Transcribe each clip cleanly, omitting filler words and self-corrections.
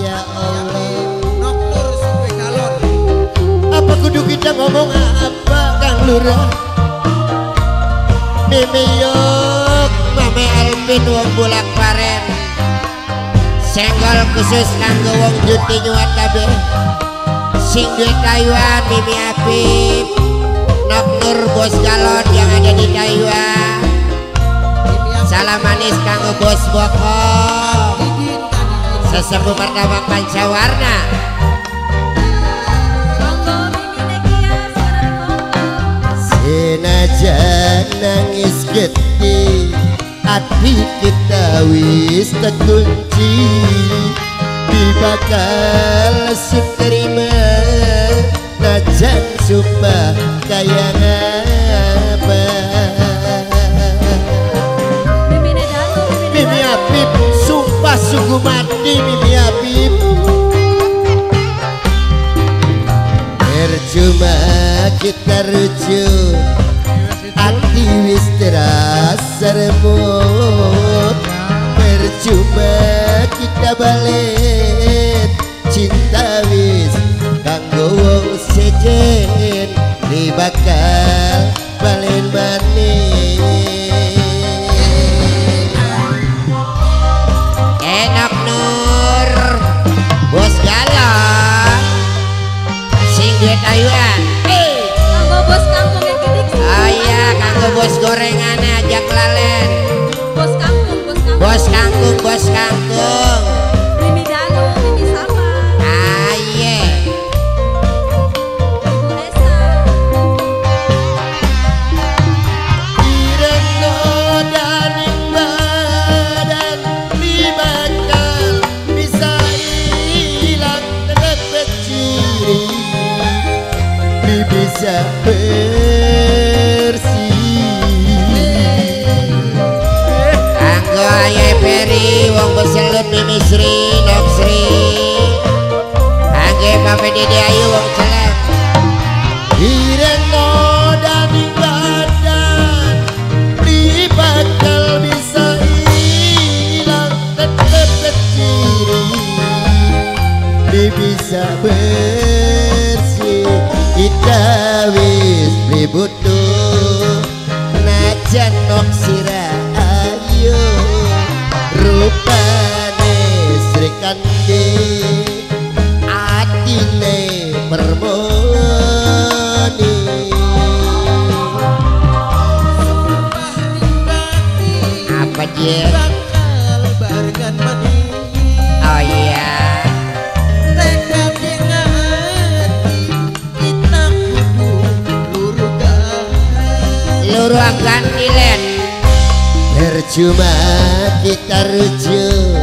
Ya Allah Noktur suwe galon. Apa kudu kita ngomong apa Kang Lurah? Mimi yuk Mame Alvin wong bulak paren. Senggol khusus kanggo wong juti nyuat kabeh. Sing duit Taiwan Mimi Apip. Nok Nur bos galon yang ada di Taiwan. Salam manis kanggo bos Boko. Sesepuh pertama Pancawarna. Senajan nangis getih, hati kita wis terkunci. Dibakal sip terima, najan sumpah kaya ngapa. Mimi Apip, sumpah sungguh mati Mimi Apip. Percuma kita rujuk, hati wis terasa remuk. Percuma kita balik, cinta wis kanggo wong sejen. Dibakal balen manis. Enak Nur bos galon sing duit Taiwan. Kanggo bos kampung yang kidik sih. Oh iya kanggo bos gorengan ajak lalen. Bos kampung, bos kampung. Bos kangkung, bos kangkung. Mimi Danu, Mimi Sama. Aye. Ibu Esa. Ireno daning badan dibakal bisa hilang terepet ciri. Bisa bersih kanggo Ayah Peri wong beselut Mimi Sri Nok Sri angge Bapak Dede Ayu wong celeng. Ireno daning badan di bakal bisa hilang tetep ciri. Di bisa bersih kita wis butuh najan nok sira ayo rupane Sri Kandi atine permoni. Apa dia? Bakal barengan mati. Oh iya Tekad yang hati kita kudu luruakan nilen. Percuma kita rujuk,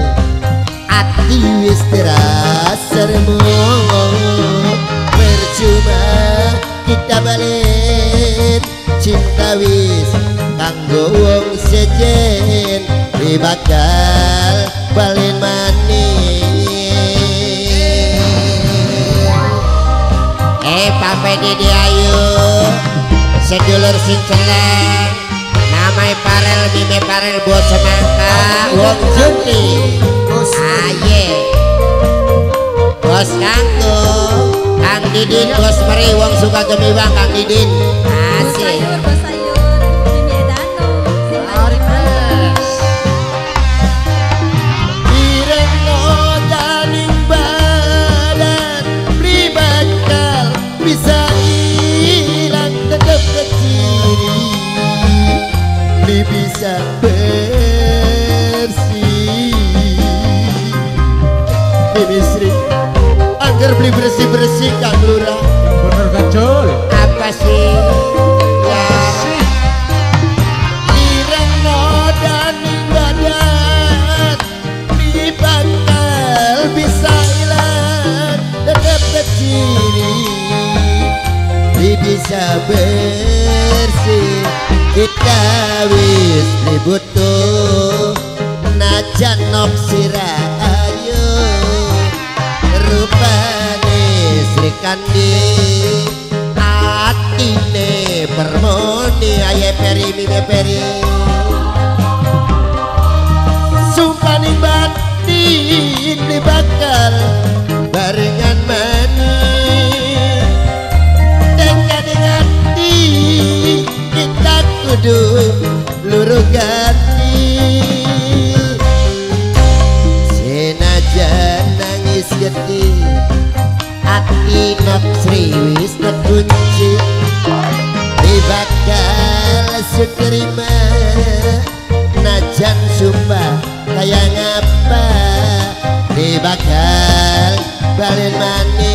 hati wis terasa remuk. Percuma kita balik, cinta wis kanggo wong sejen. Dibakal balen manis. Pape Dede Ayu sedulur sing celeng namai Parel Mime Parel buat semangka wong Juti. Aye bos kanggo Kang Didin bos Meri wong suka gemiwang Kang Didin. Bos Asik sayur, bos sayur. Mimi Danu. Sing lagi panas. Ireno daning badan beli bakal bisa hilang tetep keciri. Beli bisa bersih. Mimi Sri agar beli bersih-bersih Kang Lurah. bener gacol. Apa sih? Ya Ireno daning badan beli bakal bisa hilang tetep keciri. Beli bisa bersih kita wis butuh najan nok sira ayo rupane Sri Kandi atine permoni. Aye Peri Mime Peri sumpah ning batin dibakal kudu luruh ganti senajan nangis gede hati nok serius terkunci di bakal seterima najan sumpah kayak ngapa di bakal balen manis